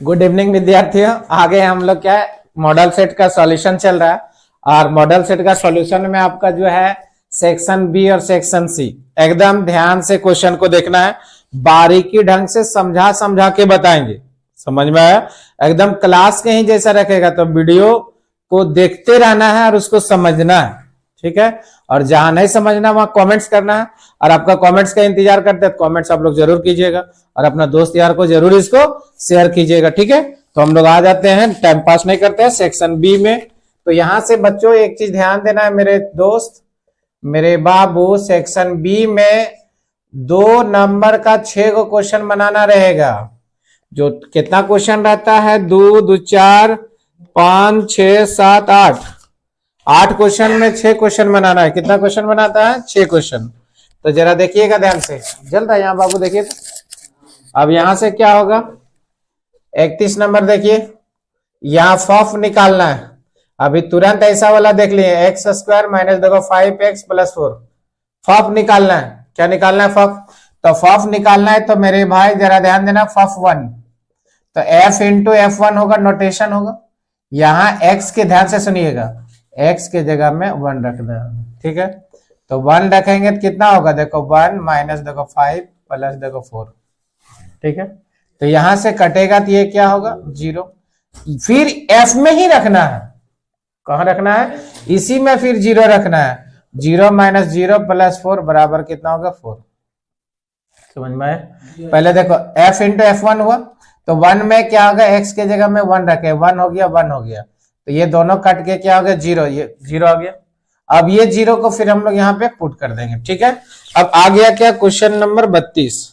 Good evening विद्यार्थियों। आगे हम लोग क्या है, मॉडल सेट का सॉल्यूशन चल रहा है और मॉडल सेट का सॉल्यूशन में आपका जो है सेक्शन बी और सेक्शन सी एकदम ध्यान से क्वेश्चन को देखना है, बारीकी ढंग से समझा समझा के बताएंगे। समझ में आया? एकदम क्लास के ही जैसा रखेगा, तो वीडियो को देखते रहना है और उसको समझना है, ठीक है। और जहां नहीं समझना वहां कमेंट्स करना है, और आपका कमेंट्स का इंतजार करते हैं, कमेंट्स आप लोग जरूर कीजिएगा और अपना दोस्त यार को जरूर इसको शेयर कीजिएगा, ठीक है। तो हम लोग आ जाते हैं, टाइम पास नहीं करते हैं, सेक्शन बी में। तो यहां से बच्चों एक चीज ध्यान देना है मेरे दोस्त, मेरे बाबू, सेक्शन बी में 2 नंबर का 6 को क्वेश्चन बनाना रहेगा। जो कितना क्वेश्चन रहता है, 2 2 4 5 6 7 8 क्वेश्चन में 6 क्वेश्चन बनाना है। कितना क्वेश्चन बनाता है? 6 क्वेश्चन। तो जरा देखिएगा ध्यान से, जल्द यहाँ बाबू देखिए। अब यहां से क्या होगा, 31 नंबर देखिए, यहां फॉफ निकालना है। अभी तुरंत ऐसा वाला देख लिए, एक्स स्क्वायर माइनस देखो 5x प्लस 4, फॉफ निकालना है। क्या निकालना है? फॉफ। तो फॉफ निकालना है तो मेरे भाई जरा ध्यान देना, फॉफ 1 तो f इंटू F1 होगा, नोटेशन होगा। यहां x के ध्यान से सुनिएगा, x के जगह में 1 रख देना, ठीक है। तो 1 रखेंगे तो कितना होगा, देखो 1 माइनस देखो 5 प्लस देखो 4, ठीक है। तो यहां से कटेगा तो ये क्या होगा, 0। फिर f में ही रखना है, कहां रखना है? इसी में फिर 0 रखना है। 0 माइनस 0 प्लस 4 बराबर कितना होगा, 4। समझ में आया? पहले देखो f इंटू F1 हुआ, तो 1 में क्या होगा, x के जगह में 1 रखे, 1 हो गया, 1 हो गया। तो ये दोनों कट के क्या हो गया, 0, ये 0 आ गया। अब ये 0 को फिर हम लोग यहाँ पे पुट कर देंगे, ठीक है। अब आ गया क्या, क्वेश्चन नंबर 32।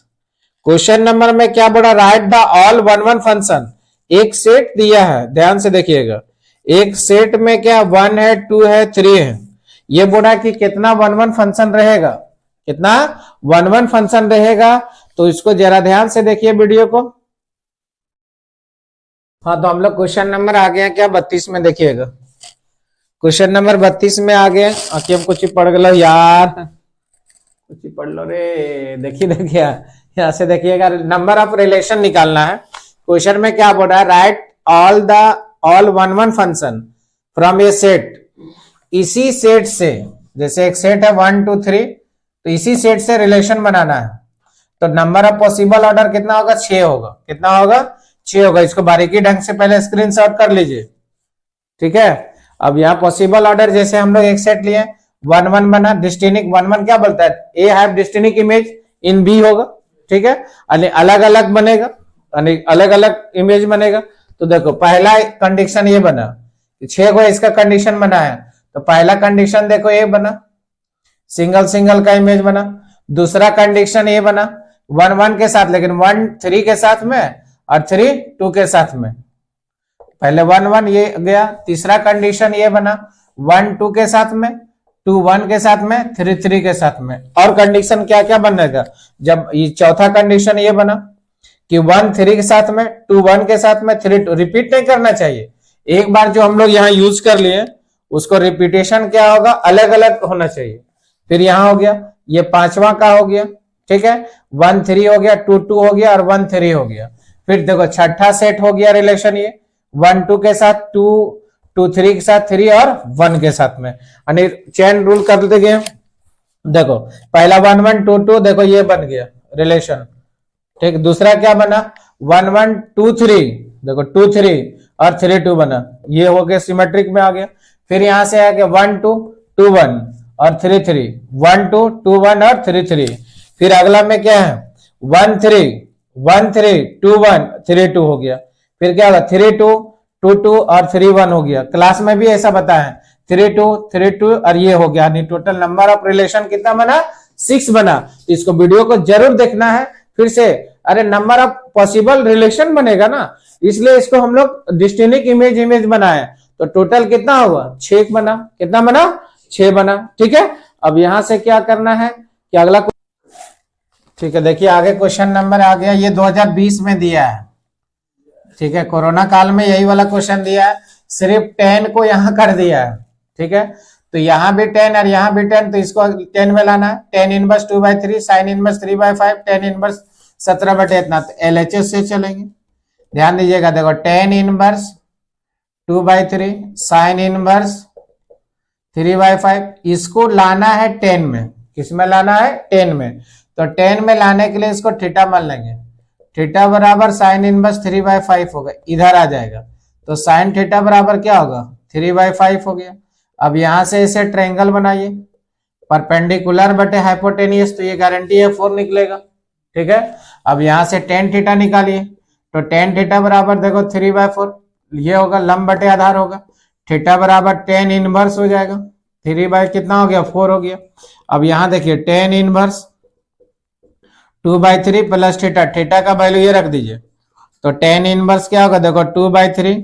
क्वेश्चन नंबर में क्या बोला, राइट द ऑल 1 1 फंक्शन। एक सेट दिया है, ध्यान से देखिएगा। एक सेट में क्या 1 है, 2 है, 3 है। ये बोला कि कितना 1 1 फंक्शन रहेगा, कितना 1 1 फंक्शन रहेगा। तो इसको जरा ध्यान से देखिए वीडियो को। हाँ, तो हम लोग क्वेश्चन नंबर आ गया क्या, 32 में देखिएगा। क्वेश्चन नंबर 32 में आ गए। आखिर हम कुछ ही पढ़ गलो यार, कुछ ही पढ़ लो रे। देखिए यहाँ से देखिएगा, नंबर ऑफ रिलेशन निकालना है। क्वेश्चन में क्या बोल रहा है, right all 1 1 function from A set. इसी सेट से, जैसे एक सेट है 1 2 3, तो इसी सेट से रिलेशन बनाना है। तो नंबर ऑफ पॉसिबल ऑर्डर कितना होगा, 6 होगा। कितना होगा, 6 होगा। इसको बारीकी ढंग से पहले स्क्रीनशॉट कर लीजिए, ठीक है। अब यहाँ पॉसिबल ऑर्डर, जैसे हम लोग एक सेट लिए 1 1 बना, डिस्टिनिक 1 1 क्या बोलता है, A have डिस्टिनिक image in B होगा, ठीक है। अलग अलग बनेगा, अलग अलग इमेज बनेगा। तो देखो पहला कंडीशन ये बना, 6 को इसका कंडीशन बना है। तो पहला कंडीशन देखो ये बना, सिंगल सिंगल का इमेज बना। दूसरा कंडीशन ये बना 1 1 के साथ, लेकिन 1 3 के साथ में और 3 2 के साथ में। पहले 1 1 ये गया। तीसरा कंडीशन ये बना 1 2 के साथ में, 2 1 के साथ में, 3 3 के साथ में। और कंडीशन क्या क्या बनेगा, जब ये चौथा कंडीशन ये बना कि 1 3 के साथ में, 2 1 के साथ में, 3 2। रिपीट नहीं करना चाहिए, एक बार जो हम लोग यहाँ यूज कर लिए उसको रिपीटेशन क्या होगा, अलग अलग होना चाहिए। फिर यहाँ हो गया, ये 5वां का हो गया, ठीक है। 1 3 हो गया, 2 2 हो गया और 1 3 हो गया। फिर देखो छठा सेट हो गया रिलेशन, ये 1 2 के साथ, 2 2 3 के साथ, 3 और 1 के साथ में। यानी चेन रूल कर देंगे। देखो पहला 1 1 2 2, देखो ये बन गया रिलेशन, ठीक। दूसरा क्या बना 1 1 2 3, देखो 2 3 और 3 2 बना, ये हो गया सिमेट्रिक में आ गया। फिर यहां से आ गया 1 2 2 1 और 3 3, 1 2 2 1 और 3 3। फिर अगला में क्या है 1 3 1 3 2 1 3 2 हो गया। फिर क्या होगा 3 2 2 2 और 3 1 हो गया। क्लास में भी ऐसा बताया है, 3 2 3 2 और ये हो गया। यानी टोटल नंबर ऑफ रिलेशन कितना बना, 6 बना। तो इसको वीडियो को जरूर देखना है फिर से। अरे नंबर ऑफ पॉसिबल रिलेशन बनेगा ना, इसलिए इसको हम लोग डिस्टिनिक इमेज बनाए। तो टोटल कितना होगा, 6 बना। कितना बना, 6 बना, ठीक है। अब यहां से क्या करना है कि अगला, ठीक है। देखिए आगे क्वेश्चन नंबर आ गया, ये 2020 में दिया है, ठीक है। कोरोना काल में यही वाला क्वेश्चन दिया है, सिर्फ 10 को यहाँ कर दिया है, ठीक है। तो यहाँ भी 10 और यहाँ भी 10, तो इसको 10 में लाना है। 10 इनवर्स 2/3, साइन इनवर्स 3/5, 10 इनवर्स 17/, इतना। तो LHS से चलेंगे। ध्यान दीजिएगा, देखो टेन इनवर्स 2/3 साइन इनवर्स 3/5, इसको लाना है 10 में। किसमें लाना है? 10 में। तो 10 में लाने के लिए इसको थीटा मान लेंगे, थीटा बराबर साइन इनवर्स 3/5 होगा, इधर आ जाएगा। तो साइन थीटा बराबर क्या होगा? 3/5 हो गया। अब यहां से इसे ट्रायंगल बनाइए, परपेंडिकुलर बटे हाइपोटेनियस, तो ये गारंटी है 4 निकलेगा। ठीक है, अब यहां से टेन थीटा निकालिए, तो टेन थीटा बराबर देखो 3/4, ये होगा लंब बटे आधार होगा, थीटा बराबर टेन इनवर्स हो जाएगा, 3 कितना हो गया? 4 हो गया। अब यहां देखिए tan inverse 2/3 plus theta, theta का वैल्यू ये रख दीजिए, तो टेन इनवर्स क्या होगा? देखो 2/3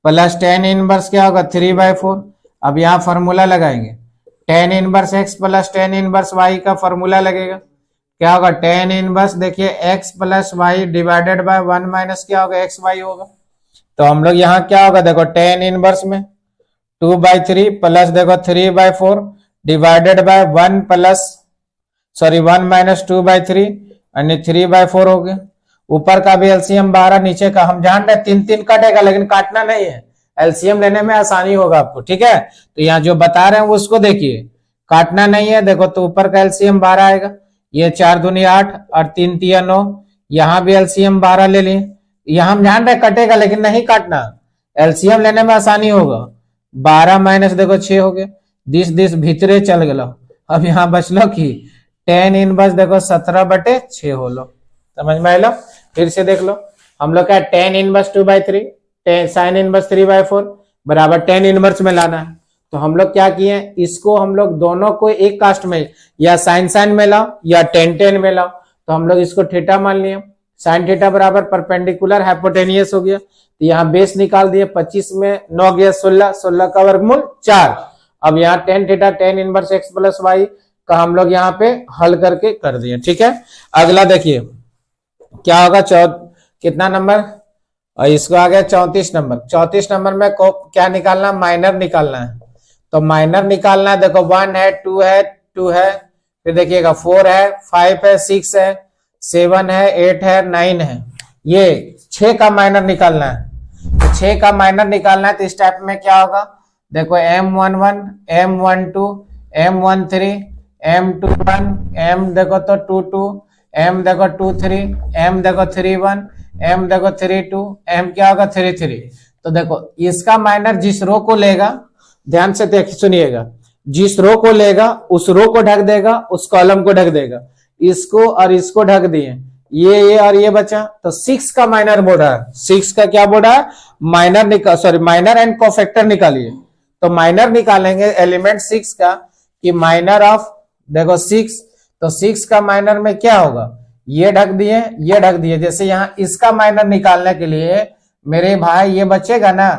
प्लस टेन इनवर्स क्या होगा? 3/4। अब यहाँ फॉर्मूला लगाएंगे, tan inverse x plus tan inverse y का फॉर्मूला लगेगा, क्या होगा? टेन इनवर्स देखिए x plus y divided by 1 minus क्या होगा? एक्स वाई होगा। तो हम लोग यहाँ क्या होगा? देखो टेन इनवर्स में 2/3 प्लस देखो 3/4 डिवाइडेड बाय 1 माइनस 2/3 यानी 3/4 हो गया। ऊपर का भी एलसीएम 12, नीचे का हम जान रहे 3 कटेगा, लेकिन काटना नहीं है, एलसीएम लेने में आसानी होगा आपको। ठीक है, तो यहाँ जो बता रहे हैं वो उसको देखिए, काटना नहीं है। देखो तो ऊपर का एलसीएम 12 आएगा, ये 4 दूनी 8 और 3 तिया 9, यहाँ भी एलसीएम 12 ले लिए। यहाँ हम जान रहे कटेगा, लेकिन नहीं काटना, एलसीएम लेने में आसानी होगा। 12 माइनस देखो 6 हो गया, 10 भीतरे चल गलो। अब यहाँ बचलो कि टेन इनवर्स देखो 17/6 हो लो, समझ में आलो। फिर से देख लो, हम लोग क्या टेन इनवर्स 2/3 साइन इनवर्स 3/4 बराबर टेन इनवर्स में लाना है। तो हम लोग क्या किए, इसको हम लोग दोनों को एक कास्ट में या साइन साइन में लाओ या टेन में लाओ, तो हम लोग इसको थीटा मान लिए, साइन थीटा बराबर परपेंडिकुलर हाइपोटेनियस हो गया। तो यहाँ बेस निकाल दिए, 25 में 9 गया 16, 16 का वर्गमूल 4। अब यहाँ tan theta tan inverse x plus y का हम लोग यहाँ पे हल करके कर दिए। ठीक है, अगला देखिए क्या होगा, कितना नंबर? और इसको आ गया 34 नंबर। 34 नंबर में को क्या निकालना? माइनर निकालना है। तो माइनर निकालना है, देखो 1 है 2 है, फिर देखिएगा 4 है 5 है 6 है 7 है 8 है 9 है, ये 6 का माइनर निकालना है। तो 6 का माइनर निकालना है, तो इस टाइप में क्या होगा? देखो M11 M12 M13 M21 M देखो तो 22 M देखो 23 M देखो 31 M देखो 32 M क्या होगा? 33। तो देखो इसका माइनर जिस रो को लेगा, ध्यान से देख सुनिएगा, जिस रो को लेगा उस रो को ढक देगा, उस कॉलम को ढक देगा। इसको और इसको ढक दिए, ये और ये बचा, तो 6 का माइनर बोल रहा है। 6 का क्या बोल रहा है? माइनर निकाल, सॉरी माइनर एंड कोफैक्टर निकालिए। तो माइनर निकालेंगे एलिमेंट 6 का, कि माइनर ऑफ देखो 6, तो 6 का माइनर में क्या होगा? ये ढक दिए, ये ढक दिए। जैसे यहाँ इसका माइनर निकालने के लिए मेरे भाई ये बचेगा ना,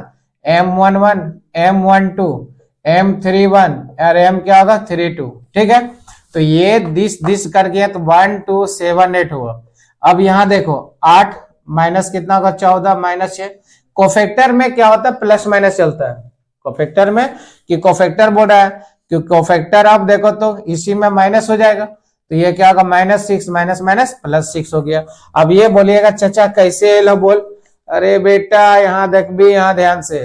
M11 M12 M31 और M क्या होगा? 32। ठीक है, तो ये दिस कर गया, तो 1 2 7 8 हुआ। अब यहाँ देखो 8 माइनस कितना होगा? 14 माइनस 6। कोफैक्टर में क्या होता है? प्लस माइनस चलता है कोफैक्टर में, कि कोफैक्टर बोल रहा है, क्योंकि कोफैक्टर आप देखो तो इसी में माइनस हो जाएगा, तो ये क्या होगा? -6 माइनस माइनस +6 हो गया। अब ये बोलिएगा चाचा कैसे लो बोल, अरे बेटा यहाँ देख भी, यहाँ ध्यान से,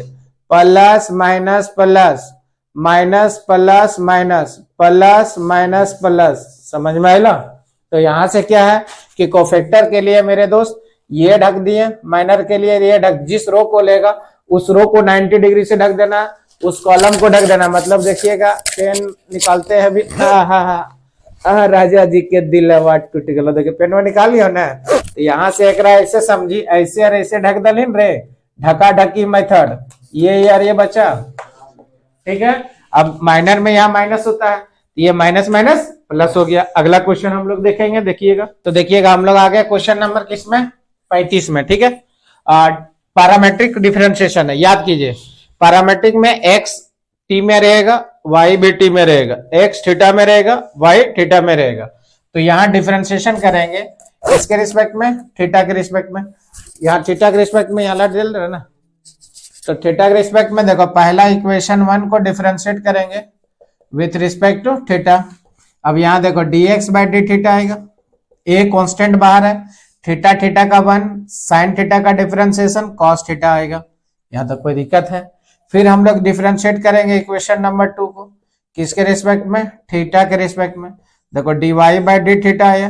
plus minus plus minus plus minus plus minus plus, समझ में आया? तो यहाँ से क्या है कि कोफैक्टर के लिए मेरे दोस्त ये ढक दिए, माइनर के लिए ये ढक, जिस रो को लेगा उस रो को 90 डिग्री से ढक देना, उस कॉलम को ढक देना। मतलब देखिएगा पेन निकालते हैं अभी, राजा जी के दिल वाट टूट गलो, देखिए पेन में निकालियो ना, तो यहाँ से एक ऐसे समझी, ऐसे और ऐसे ढक दलिन रे, ढका ढकी मेथड, ये यार ये बचा। ठीक है, अब माइनर में यहाँ माइनस होता है, तो ये माइनस माइनस प्लस हो गया। अगला क्वेश्चन हम लोग देखेंगे, देखिएगा। तो देखिएगा हम लोग आ गए क्वेश्चन नंबर किसमें? 35 में। ठीक है, पैरामेट्रिक डिफरेंशिएशन है, याद कीजिए। पैरामेट्रिक में एक्स टी में रहेगा, वाई भी टी में रहेगा, एक्स थीटा में रहेगा, वाई थीटा में रहेगा। तो यहाँ डिफरेंशिएशन करेंगे इसके रिस्पेक्ट में, थीटा के रिस्पेक्ट में। यहाँ थीटा के रिस्पेक्ट में यहाँ चल रहा है ना, तो थीटा के रिस्पेक्ट में देखो पहला इक्वेशन 1 को डिफरेंशिएट करेंगे विथ रिस्पेक्ट टू थीटा। अब यहाँ देखो dx बाई डी थीटा आएगा, ए कांस्टेंट बाहर है, थीटा थीटा का 1, साइन थीटा का डिफरेंशिएशन कॉस थीटा आएगा। यहाँ तक कोई दिक्कत है? फिर हम लोग डिफरेंशिएट करेंगे इक्वेशन नंबर 2 को, किसके रिस्पेक्ट में? थीटा के रिस्पेक्ट में। देखो dy बाई डी थीटा आया,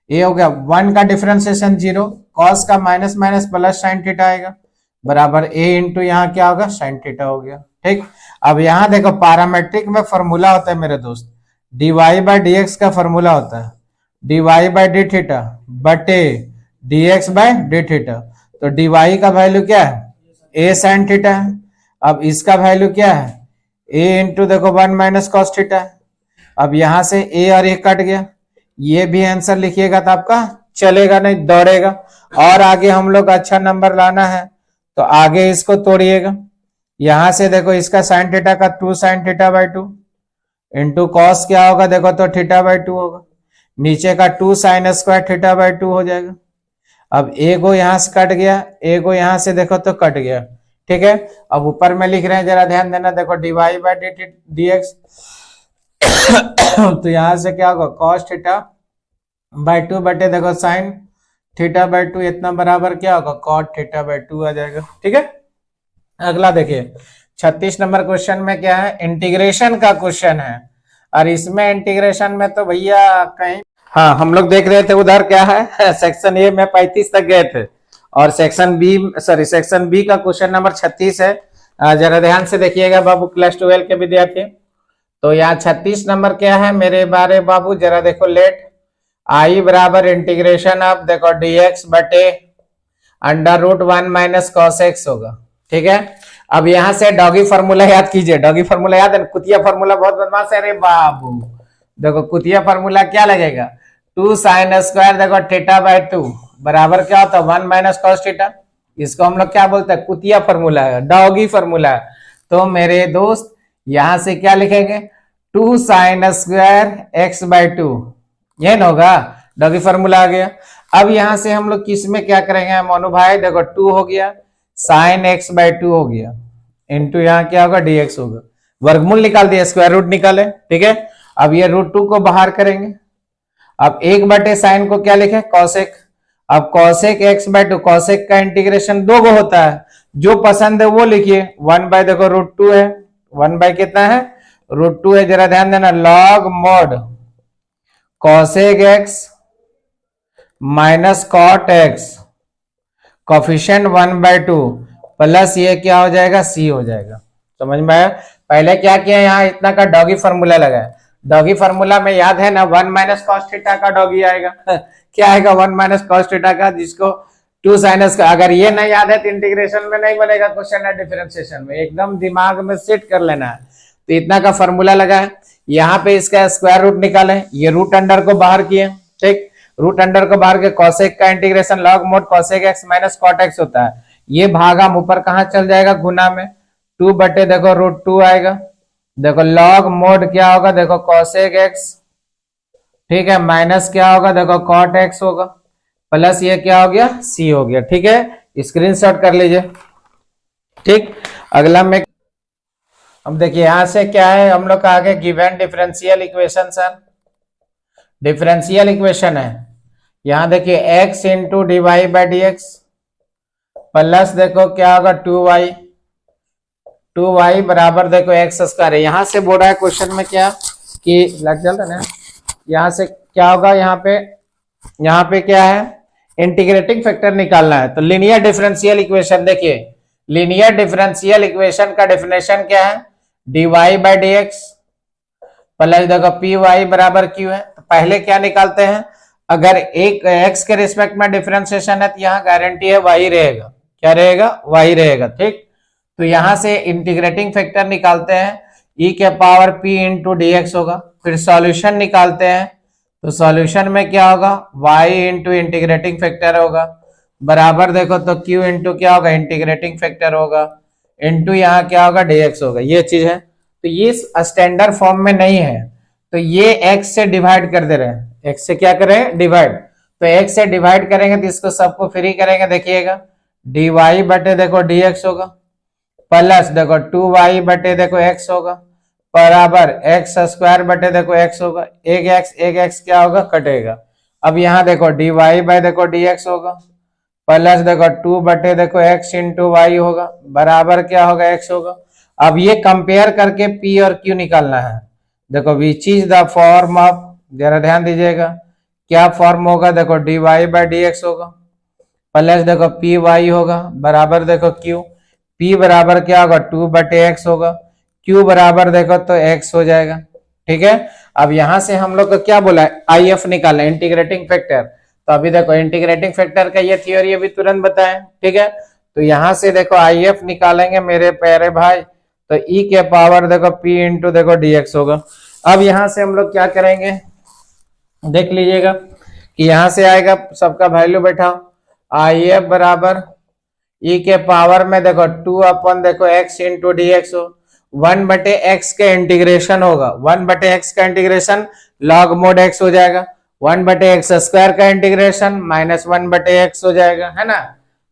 ये हो गया 1 का डिफरेंशिएशन 0, कॉस का minus minus plus sine theta आएगा, बराबर a इंटू यहाँ क्या होगा? साइन थीटा हो गया। ठीक, अब यहाँ देखो पैरामेट्रिक में फॉर्मूला होता है मेरे दोस्त, dy बाई डी एक्स का फॉर्मूला होता है dy बाई डी थीटा बटे dx बाई डी थीटा। तो dy का वैल्यू क्या है? a साइन थीटा है। अब इसका वैल्यू क्या है? a इंटू देखो 1 माइनस कॉस थीटा है। अब यहां से a और a कट गया, ये भी आंसर लिखिएगा तो आपका चलेगा नहीं, दौड़ेगा। और आगे हम लोग अच्छा नंबर लाना है तो आगे इसको तोड़िएगा। यहां से देखो इसका साइन थीटा का 2 sine theta by 2 into cos क्या होगा? देखो तो थीटा बाई 2 होगा, नीचे का 2 साइन स्क्वायर थीटा बाई 2 हो जाएगा। अब ए को यहां से कट गया, ए को यहां से देखो तो कट गया। ठीक है, अब ऊपर में लिख रहे हैं, जरा ध्यान देना, देखो dy बाई डी एक्स तो यहां से क्या होगा? कॉस थीटा बाई 2 बटे देखो साइन थीटा बाई 2, इतना बराबर क्या होगा? कॉट थीटा बाई 2 आ जाएगा। ठीक है, अगला देखिए 36 नंबर क्वेश्चन में क्या है? इंटीग्रेशन का क्वेश्चन है, और इसमें इंटीग्रेशन में तो भैया कहीं, हाँ हम लोग देख रहे थे उधर क्या है सेक्शन ए में 35 तक गए थे, और सेक्शन बी का क्वेश्चन नंबर 36 है। जरा ध्यान से देखिएगा बाबू, क्लास 12 के विद्यार्थी। तो यहाँ 36 नंबर क्या है मेरे बारे बाबू, जरा देखो, लेट आई बराबर इंटीग्रेशन ऑफ देखो dx बटे under root 1 minus cos x होगा। ठीक है, अब यहां से डॉगी फार्मूला याद कीजिए, डॉगी फार्मूला याद है? कुतिया फार्मूला बहुत बदमाश है रे बाबू। देखो कुतिया फार्मूला क्या लगेगा? 2 साइन स्क्वायर देखो थीटा बाई 2 बराबर क्या होता है? 1 माइनस कॉस थीटा। इसको हम लोग क्या बोलते हैं? कुतिया फार्मूला है, डॉगी फार्मूला। तो मेरे दोस्त यहां से क्या लिखेंगे? 2 साइन स्क्वायर एक्स बाई 2, ये ना होगा, डॉगी फार्मूला आ गया। अब यहां से हम लोग किस में क्या करेंगे मोनू भाई? देखो 2 हो गया, साइन एक्स बाई 2 हो गया, इंटू यहाँ क्या होगा? dx होगा, वर्गमूल निकाल दिया, स्क्वायर रूट निकाले। ठीक है, अब ये रूट 2 को बाहर करेंगे। अब 1 बटे साइन को क्या लिखे? कॉसेक। अब कॉसेक एक्स बाई 2, कॉसेक का इंटीग्रेशन 2 को होता है, जो पसंद है वो लिखिए। 1 बाई देखो रूट 2 है, 1 बाई कितना है? रूट 2 है। जरा ध्यान देना, log mod cosec x minus cot x coefficient 1 by 2 plus ये क्या हो जाएगा? सी हो जाएगा। समझ में आया? पहले क्या किया, यहाँ इतना का डॉगी फार्मूला लगाया। डॉगी फार्मूला में याद है ना, 1 माइनस कॉस थीटा का डॉगी आएगा क्या आएगा? 1 माइनस कॉस थीटा का, जिसको 2 साइनस का। अगर ये नहीं याद है तो इंटीग्रेशन में नहीं बनेगा क्वेश्चन है, डिफरेंशिएशन में एकदम दिमाग में सेट कर लेना है। तो इतना का फार्मूला लगा है, यहाँ पे इसका स्क्वायर रूट निकाले, ये रूट अंडर को बाहर किए। ठीक, रूट अंडर को बाहर के कॉसेक का integration log mod cosec x minus cot x होता है। ये भागा ऊपर कहां चल जाएगा? गुना में 2 बटे देखो रूट 2 आएगा। देखो लॉग मोड क्या होगा? देखो कॉसेक एक्स, ठीक है, माइनस क्या होगा? देखो कॉट एक्स होगा, प्लस ये क्या हो गया? सी हो गया। ठीक है, स्क्रीनशॉट कर लीजिए। ठीक, अगला में अब देखिए यहां से क्या है हम लोग का आगे given differential equation. Sir differential equation है, यहां देखिए x into d y by d x plus देखो क्या होगा 2y बराबर देखो एक्स स्क्वायर है। यहां से बोल रहा है क्वेश्चन में क्या कि लग चल रहा है, यहां से क्या होगा? यहाँ पे क्या है? इंटीग्रेटिंग फैक्टर निकालना है। तो लीनियर डिफरेंशियल इक्वेशन, देखिए लीनियर डिफरेंशियल इक्वेशन का डेफिनेशन क्या है? dy by d x plus देखो पी वाई बराबर क्यू है। तो पहले क्या निकालते हैं? अगर एक x के रिस्पेक्ट में डिफरेंशिएशन है तो यहाँ गारंटी है y रहेगा। क्या रहेगा? y रहेगा। ठीक, तो यहां से इंटीग्रेटिंग फैक्टर निकालते हैं, e के power p into D x होगा। फिर सॉल्यूशन निकालते हैं, तो सॉल्यूशन में क्या होगा? y इंटू इंटीग्रेटिंग फैक्टर होगा, बराबर देखो तो q इंटू क्या होगा? इंटीग्रेटिंग फैक्टर होगा, इंटू यहाँ क्या होगा? dx होगा। ये चीज है, तो ये स्टैंडर्ड फॉर्म में नहीं है, तो ये x से डिवाइड कर दे रहे हैं। x से क्या करें? डिवाइड। तो x से डिवाइड करेंगे तो इसको सबको फ्री करेंगे, देखिएगा dy बटे देखो dx होगा, प्लस देखो 2y बटे देखो x होगा, बराबर एक्स स्क्वायर बटे देखो x होगा। एक x क्या होगा? कटेगा, अब यहाँ देखो dy बाय देखो dx होगा, प्लस देखो 2 बटे देखो x इंटू वाई होगा, बराबर क्या होगा x होगा। अब ये कंपेयर करके p और q निकालना है। देखो which is the form of, जरा ध्यान दीजिएगा क्या फॉर्म होगा, देखो dy बाय dx होगा, प्लस देखो पी वाई होगा, बराबर देखो q, p बराबर क्या होगा 2 बटे x होगा, q बराबर देखो तो x हो जाएगा। ठीक है, अब यहां से हम लोग को क्या बोला है, आई एफ निकालना, इंटीग्रेटिंग फैक्टर। तो अभी देखो इंटीग्रेटिंग फैक्टर का ये थ्योरी अभी तुरंत बताएं। ठीक है, तो यहां से देखो आई एफ निकालेंगे मेरे प्यारे भाई, तो e के पावर देखो p इंटू देखो dx होगा। अब यहां से हम लोग क्या करेंगे, देख लीजिएगा कि यहां से आएगा सबका वैल्यू बैठाओ, आई एफ बराबर e के पावर में देखो 2 अपन देखो x इंटू dx हो, 1 बटे x के इंटीग्रेशन होगा, 1 बटे x का इंटीग्रेशन लॉग मोड x हो जाएगा, 1 बटे एक्स स्क्वायर का इंटीग्रेशन माइनस 1 बटे x हो जाएगा, है ना।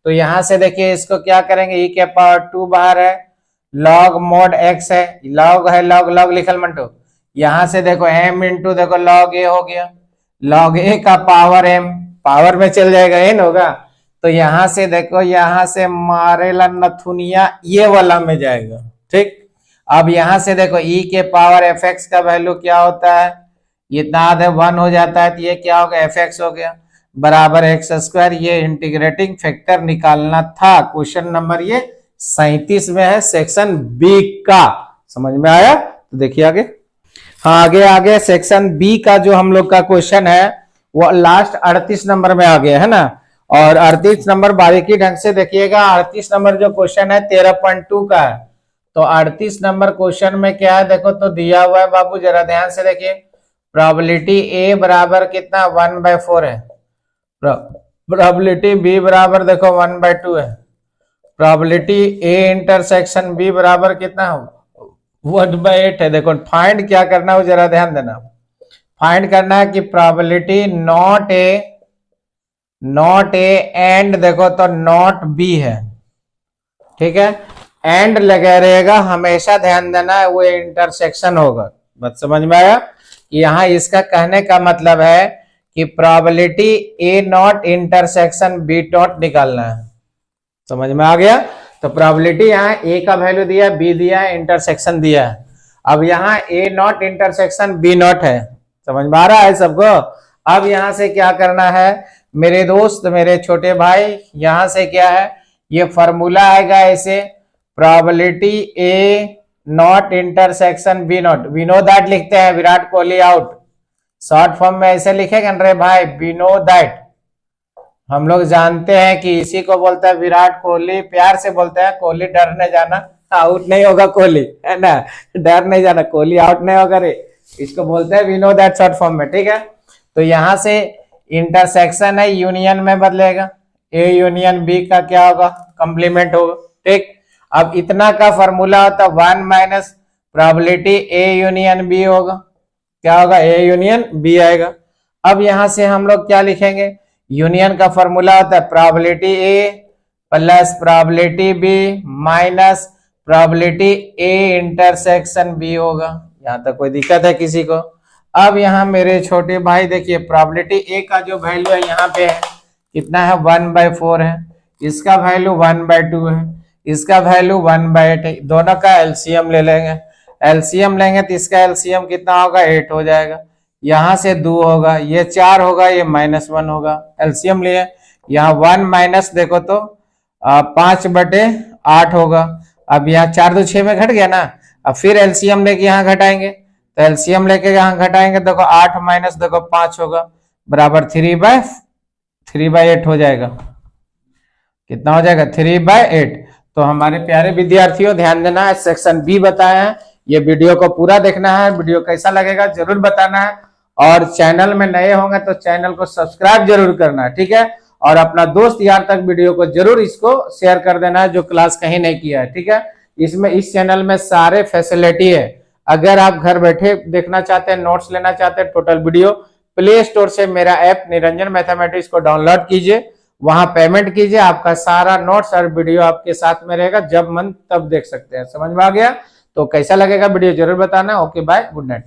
तो यहां से देखिए इसको क्या करेंगे, e के पावर 2 बाहर है, लॉग मोड x है, लॉग है, लॉग लॉग लिखल मंटो, यहां से देखो m इंटू देखो लॉग a हो गया, लॉग a का पावर m पावर में चल जाएगा n होगा, तो यहां से देखो यहां से मारेला नथुनिया ये वाला में जाएगा। ठीक, अब यहां से देखो e के पावर fx का वैल्यू क्या होता है, ये दाद है 1 हो जाता है, तो ये क्या होगा fx हो गया, बराबर एक्स स्क्वायर। ये इंटीग्रेटिंग फैक्टर निकालना था, क्वेश्चन नंबर ये 37 में है, सेक्शन बी का। समझ में आया, तो देखिए आगे। हाँ आगे आगे सेक्शन बी का जो हम लोग का क्वेश्चन है वो लास्ट 38 नंबर में आ गया है ना, और 38 नंबर बारीकी ढंग से देखिएगा। 38 नंबर जो क्वेश्चन है 13.2 का है, तो 38 नंबर क्वेश्चन में क्या है देखो, तो दिया हुआ है बाबू, जरा ध्यान से देखिए, प्रोबेबिलिटी ए बराबर कितना 1/4 है, प्रोबेबिलिटी बी बराबर देखो 1/2 है, प्रोबेबिलिटी ए इंटरसेक्शन बी बराबर कितना 1/8 है। देखो फाइंड क्या करना है जरा ध्यान देना, फाइंड करना है कि प्रोबेबिलिटी नॉट ए एंड देखो तो नॉट बी है। ठीक है, एंड लगा रहेगा हमेशा, ध्यान देना है वो इंटरसेक्शन होगा। बात समझ में आया, यहाँ इसका कहने का मतलब है कि probability A not intersection B not निकालना है। समझ में आ गया, तो प्रोबेबिलिटी यहाँ ए का वैल्यू दिया, बी दिया है, इंटरसेक्शन दिया है। अब यहाँ ए नॉट इंटरसेक्शन बी नॉट है, समझ में आ रहा है सबको। अब यहां से क्या करना है मेरे दोस्त, मेरे छोटे भाई, यहां से क्या है, ये फॉर्मूला आएगा ऐसे, probability A not intersection B not, we know that लिखते हैं, Virat Kohli out, short form में ऐसे लिखेंगे रे भाई, वी नो दैट, हम लोग जानते हैं कि इसी को बोलते हैं विराट कोहली, प्यार से बोलते हैं कोहली डर नहीं जाना, आउट नहीं होगा कोहली, है ना, डर नहीं जाना, कोहली आउट नहीं होगा रे, इसको बोलते हैं we know that short form में। ठीक है, तो यहां से इंटरसेक्शन है, यूनियन में बदलेगा, ए यूनियन बी का क्या होगा, कंप्लीमेंट होगा। ठीक, अब इतना का फॉर्मूला होता 1 minus probability A union B होगा, क्या होगा, ए यूनियन बी आएगा। अब यहां से हम लोग क्या लिखेंगे, यूनियन का फॉर्मूला होता है probability A plus probability B minus probability A intersection B होगा। यहां तक कोई दिक्कत है किसी को। अब यहाँ मेरे छोटे भाई देखिए, प्रोबेबिलिटी ए का जो वैल्यू है यहाँ पे है कितना है 1/4 है, इसका वैल्यू 1/2 है, इसका वैल्यू 1/8 है, दोनों का एलसीएम ले लेंगे, एलसीएम लेंगे तो इसका एलसीएम कितना होगा 8 हो जाएगा, यहाँ से 2 होगा, ये 4 होगा, ये -1 होगा, एलसीएम लिए, यहाँ 1 माइनस देखो तो 5/8 होगा। अब यहाँ 4 2 6 में घट गया ना, अब फिर एलसीएम लेके यहाँ घटाएंगे, तो एलसीएम लेके यहाँ घटाएंगे, देखो 8 माइनस देखो 5 होगा, बराबर 3/8 हो जाएगा, कितना हो जाएगा 3/8। तो हमारे प्यारे विद्यार्थियों ध्यान देना है, सेक्शन बी बताया है, ये वीडियो को पूरा देखना है, वीडियो कैसा लगेगा जरूर बताना है, और चैनल में नए होंगे तो चैनल को सब्सक्राइब जरूर करना है। ठीक है, और अपना दोस्त यार तक वीडियो को जरूर इसको शेयर कर देना है जो क्लास कहीं नहीं किया है। ठीक है, इसमें इस चैनल में सारे फैसिलिटी है, अगर आप घर बैठे देखना चाहते हैं, नोट्स लेना चाहते हैं टोटल वीडियो, प्ले स्टोर से मेरा ऐप निरंजन मैथमेटिक्स को डाउनलोड कीजिए, वहां पेमेंट कीजिए, आपका सारा नोट्स और वीडियो आपके साथ में रहेगा, जब मन तब देख सकते हैं। समझ में आ गया, तो कैसा लगेगा वीडियो जरूर बताना। Okay bye, good night.